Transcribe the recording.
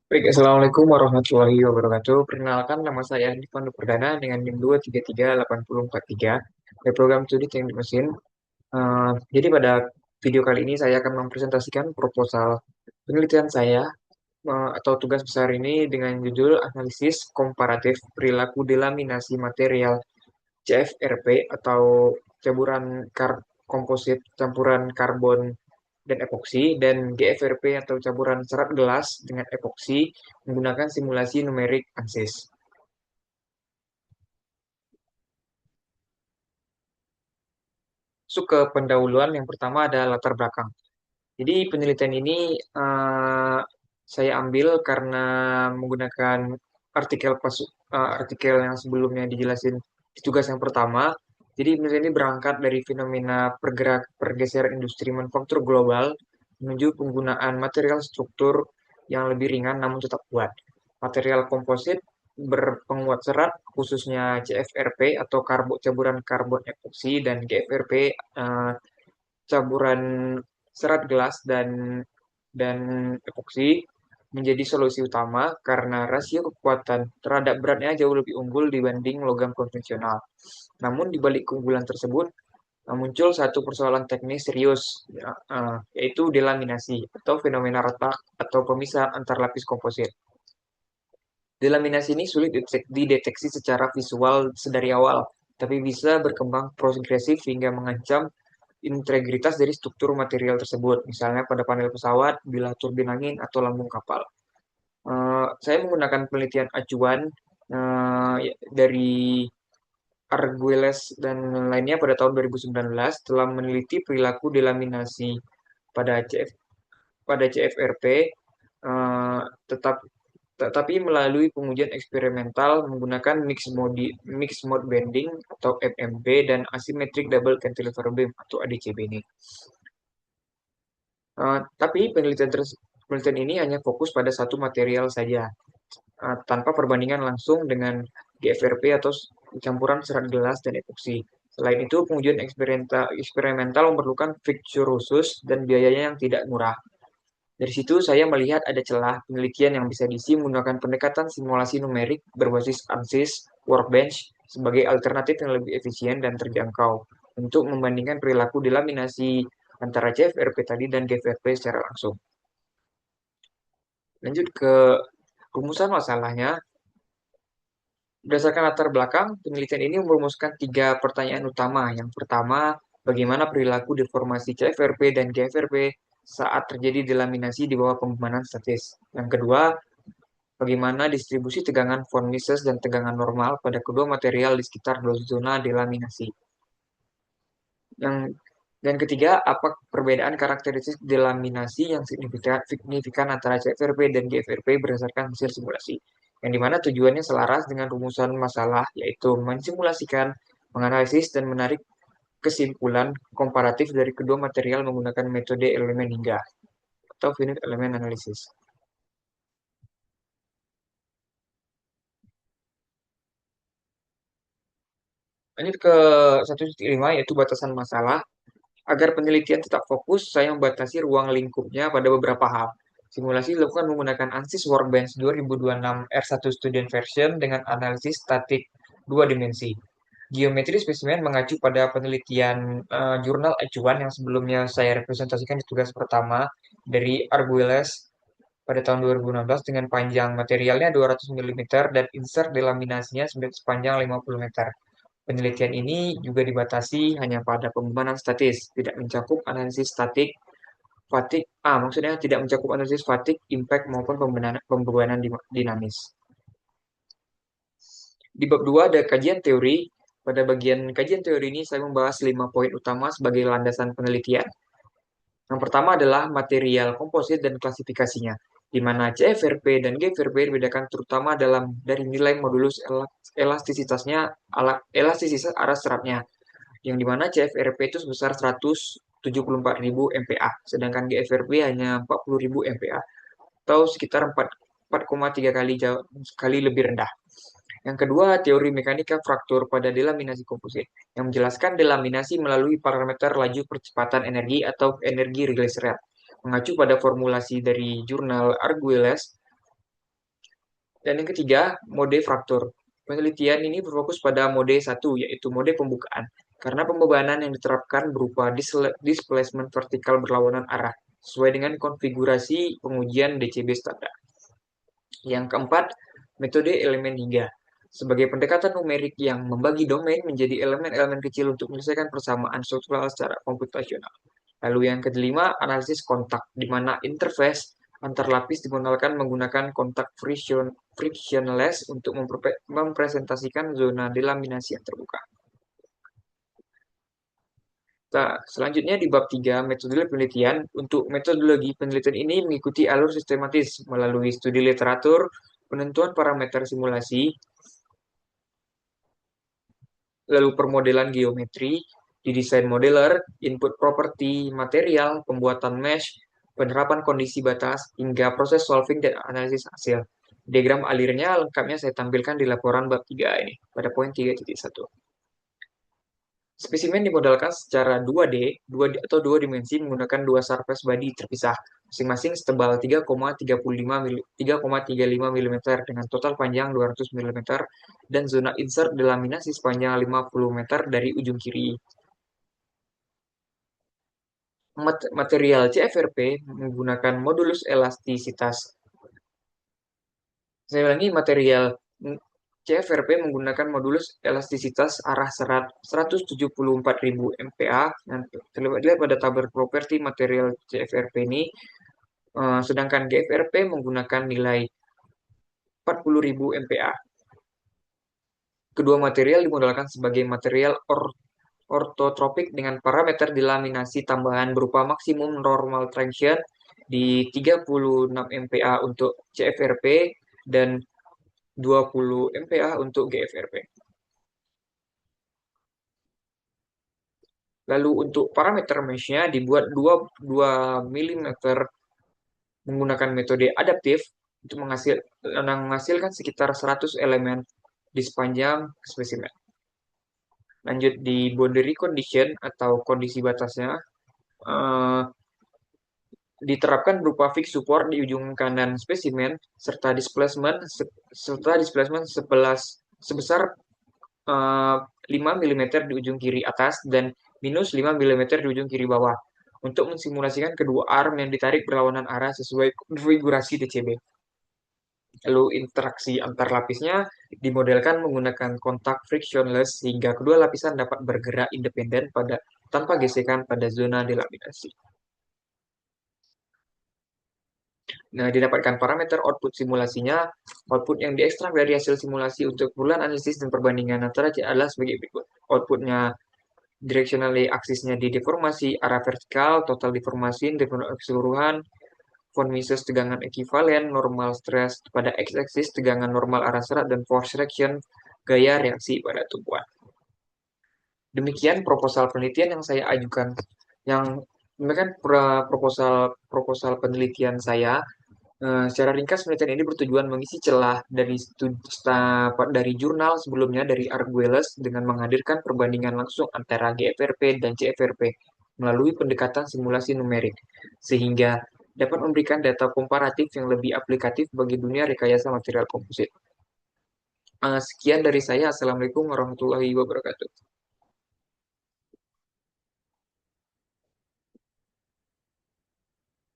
Baik, Assalamualaikum warahmatullahi wabarakatuh. Perkenalkan, nama saya Andi Pandu Perdana dengan NIM 2338043 dari program studi teknik mesin. Jadi pada video kali ini saya akan mempresentasikan proposal penelitian saya atau tugas besar ini dengan judul Analisis Komparatif Perilaku Delaminasi Material CFRP atau campuran komposit campuran karbon dan epoksi, dan GFRP atau campuran serat gelas dengan epoksi menggunakan simulasi numerik ANSYS. Masuk ke pendahuluan, yang pertama ada latar belakang. Jadi penelitian ini saya ambil karena menggunakan artikel yang sebelumnya dijelasin di tugas yang pertama. Jadi penelitian ini berangkat dari fenomena pergeseran industri manufaktur global menuju penggunaan material struktur yang lebih ringan namun tetap kuat. Material komposit berpenguat serat, khususnya CFRP atau campuran karbon epoksi, dan GFRP, campuran serat gelas dan epoksi, menjadi solusi utama karena rasio kekuatan terhadap beratnya jauh lebih unggul dibanding logam konvensional. Namun di balik keunggulan tersebut muncul satu persoalan teknis serius, yaitu delaminasi atau fenomena retak atau pemisahan antar lapis komposit. Delaminasi ini sulit dideteksi secara visual sedari awal, tapi bisa berkembang progresif hingga mengancam integritas dari struktur material tersebut, misalnya pada panel pesawat, bilah turbin angin, atau lambung kapal. Saya menggunakan penelitian acuan dari Arguelles dan lainnya pada tahun 2019 telah meneliti perilaku delaminasi pada CFRP, eh, tetap tetapi melalui pengujian eksperimental menggunakan mixed mode bending atau MMB dan asymmetric double cantilever beam atau ADCB ini. Tapi penelitian ini hanya fokus pada satu material saja, tanpa perbandingan langsung dengan GFRP atau campuran serat gelas dan epoksi. Selain itu, pengujian eksperimental memerlukan fixture khusus dan biayanya yang tidak murah. Dari situ saya melihat ada celah penelitian yang bisa diisi menggunakan pendekatan simulasi numerik berbasis ANSYS Workbench sebagai alternatif yang lebih efisien dan terjangkau untuk membandingkan perilaku delaminasi antara CFRP tadi dan GFRP secara langsung. Lanjut ke rumusan masalahnya. Berdasarkan latar belakang, penelitian ini merumuskan tiga pertanyaan utama. Yang pertama, bagaimana perilaku deformasi CFRP dan GFRP saat terjadi delaminasi di bawah pembebanan statis. Yang kedua, bagaimana distribusi tegangan von Mises dan tegangan normal pada kedua material di sekitar zona delaminasi. Yang dan ketiga, apa perbedaan karakteristik delaminasi yang signifikan antara CFRP dan GFRP berdasarkan hasil simulasi. Yang dimana tujuannya selaras dengan rumusan masalah, yaitu mensimulasikan, menganalisis, dan menarik kesimpulan komparatif dari kedua material menggunakan metode elemen hingga atau finite element analysis. Lanjut ke 1.5, yaitu batasan masalah. Agar penelitian tetap fokus, saya membatasi ruang lingkupnya pada beberapa hal. Simulasi dilakukan menggunakan ANSYS Workbench 2026 R1 Student Version dengan analisis statik dua dimensi. Geometri spesimen mengacu pada penelitian jurnal acuan yang sebelumnya saya representasikan di tugas pertama dari Arguelles pada tahun 2016 dengan panjang materialnya 200 mm dan insert delaminasinya sepanjang 50 meter. Penelitian ini juga dibatasi hanya pada pembebanan statis, tidak mencakup analisis statik, maksudnya tidak mencakup analisis fatik, impact maupun pembebanan dinamis. Di bab 2 ada kajian teori. Pada bagian kajian teori ini saya membahas 5 poin utama sebagai landasan penelitian. Yang pertama adalah material komposit dan klasifikasinya, di mana CFRP dan GFRP dibedakan terutama dari nilai modulus elastisitasnya, elastisitas arah seratnya, yang dimana CFRP itu sebesar 174.000 MPa, sedangkan GFRP hanya 40.000 MPa, atau sekitar 4,3 kali lebih rendah. Yang kedua, teori mekanika fraktur pada delaminasi komposit, yang menjelaskan delaminasi melalui parameter laju percepatan energi atau energi release rate, mengacu pada formulasi dari jurnal Arguelles Dan yang ketiga, mode fraktur. Penelitian ini berfokus pada mode satu, yaitu mode pembukaan. Karena pembebanan yang diterapkan berupa displacement vertikal berlawanan arah, sesuai dengan konfigurasi pengujian DCB standar. Yang keempat, metode elemen hingga. Sebagai pendekatan numerik yang membagi domain menjadi elemen-elemen kecil untuk menyelesaikan persamaan struktural secara komputasional. Lalu yang kelima, analisis kontak, di mana interface antar lapis dimodalkan menggunakan kontak frictionless untuk mempresentasikan zona delaminasi yang terbuka. Nah, selanjutnya di bab 3, metodologi penelitian. Untuk metodologi penelitian ini mengikuti alur sistematis melalui studi literatur, penentuan parameter simulasi, lalu permodelan geometri, di desain modeler, input property, material, pembuatan mesh, penerapan kondisi batas, hingga proses solving dan analisis hasil. Diagram alirnya lengkapnya saya tampilkan di laporan bab 3 ini, pada poin 3.1. Spesimen dimodalkan secara 2D atau dua dimensi menggunakan dua surface body terpisah, masing-masing setebal 3,35 mm dengan total panjang 200 mm dan zona insert delaminasi sepanjang 50 meter dari ujung kiri. Material CFRP menggunakan modulus elastisitas. Saya ulangi, material CFRP menggunakan modulus elastisitas arah serat 174.000 MPa yang terlihat pada tabel properti material CFRP ini, sedangkan GFRP menggunakan nilai 40.000 MPa. Kedua material dimodalkan sebagai material ortotropik dengan parameter delaminasi tambahan berupa maksimum normal traction di 36 MPa untuk CFRP dan 20 MPa untuk GFRP. Lalu untuk parameter mesh-nya dibuat 2 mm menggunakan metode adaptif untuk menghasilkan sekitar 100 elemen di sepanjang spesimen. Lanjut di boundary condition atau kondisi batasnya, diterapkan berupa fixed support di ujung kanan spesimen serta displacement sebesar 5 mm di ujung kiri atas dan minus 5 mm di ujung kiri bawah untuk mensimulasikan kedua arm yang ditarik berlawanan arah sesuai konfigurasi DCB. Lalu interaksi antar lapisnya dimodelkan menggunakan kontak frictionless sehingga kedua lapisan dapat bergerak independen tanpa gesekan pada zona delaminasi. Nah, didapatkan parameter output simulasinya. Output yang diekstrak dari hasil simulasi untuk keperluan analisis dan perbandingan antara adalah sebagai berikut. Outputnya directionally aksisnya di deformasi arah vertikal, total deformasi keseluruhan, von Mises tegangan ekuivalen, normal stress pada x-axis, tegangan normal arah serat, dan force reaction, gaya reaksi pada tumpuan. Demikian proposal penelitian yang saya ajukan. Yang demikian proposal penelitian saya. Secara ringkas, penelitian ini bertujuan mengisi celah dari jurnal sebelumnya dari Arguelles dengan menghadirkan perbandingan langsung antara GFRP dan CFRP melalui pendekatan simulasi numerik, sehingga dapat memberikan data komparatif yang lebih aplikatif bagi dunia rekayasa material komposit. Sekian dari saya. Assalamualaikum warahmatullahi wabarakatuh.